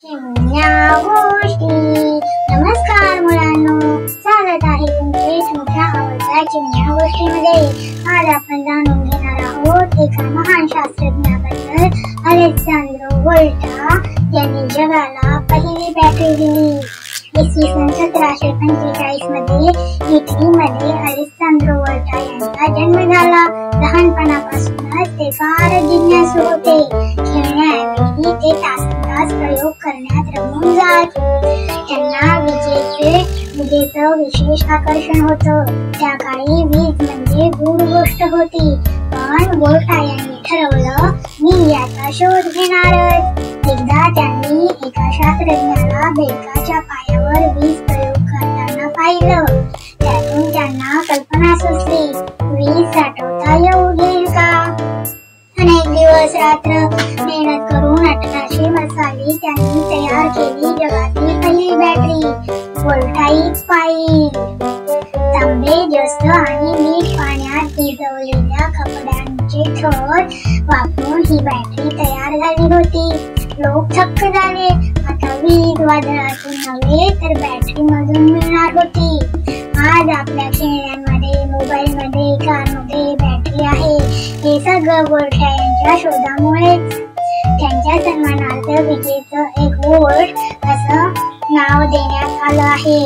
चिमण्या गोष्टी। नमस्कार मुलांनो, स्वागत आहे तुमचे तुमच्या आवडत्या चिमण्या गोष्टीमध्ये। आज आपण जाणून घेणार आहोत एका महान शास्त्रज्ञाबद्दल, अलेक्झांड्रो वोल्टा यांनी जगाला पहिली बॅटरी दिली। इसवी सन 1745 मध्ये इटलीमध्ये अलेक्झांड्रो वोल्टा यांचा जन्म झाला। लहानपणापासूनच ते फार जिज्ञासू होते। खेळण्याऐवजी ते तासनतास प्रयोग करण्यात रमून जात। त्यांना विजेचं विशेष आकर्षण होतं। त्या काळी वीज म्हणजे गूढ गोष्ट होती, पण वोल्टा यांनी ठरवलं, मी याचा शोध घेणारच। एकदा त्यांनी एका शास्त्रज्ञाला बेडकाच्या पायावर वीज प्रयोग करताना पाहिलं। त्यातून त्यांना कल्पना सुचली, वीज साठवता येईल का? अनेक दिवस रात्र मेहनत करून 1800 साली त्यांनी तयार केली जगातील पहिली बॅटरी, व्होल्टाईक पाईल। तांबे, जस्त आणि मीठ पाण्यात भिजवलेल्या कपड्यांचे थर वापरून ही बॅटरी तयार झाली होती। लोक थक्क झाले, आता वीज वादळातून नव्हे तर बॅटरी मधून मिळणार होती। आज आपल्या खेळण्यांमध्ये, मोबाईलमध्ये, कारमध्ये बॅटरी आहे, हे सगळं वोल्टा यांच्या शोधामुळेच। त्यांच्या सन्मानार्थ विजेचं 1 व्होल्ट असं नाव देण्यात आलं आहे।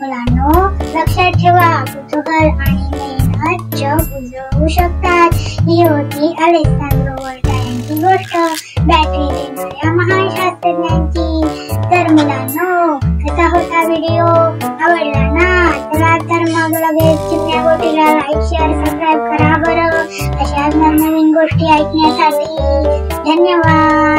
मुलांनो, लक्षात ठेवा, कुतूहल आणि मेहनत जग उजळवू शकतात। ही होती अलेक्झांड्रो वोल्टा यांची गोष्ट, बॅटरी देणाऱ्या महान शास्त्रज्ञांची। तर मुलांनो, कसा होता व्हिडिओ? आवडला ना? चला तर मग लगेच चिमण्या गोष्टीला लाईक, शेअर, सबस्क्राईब करा बरं, अशाच नवनवीन गोष्टी ऐकण्यासाठी। धन्यवाद।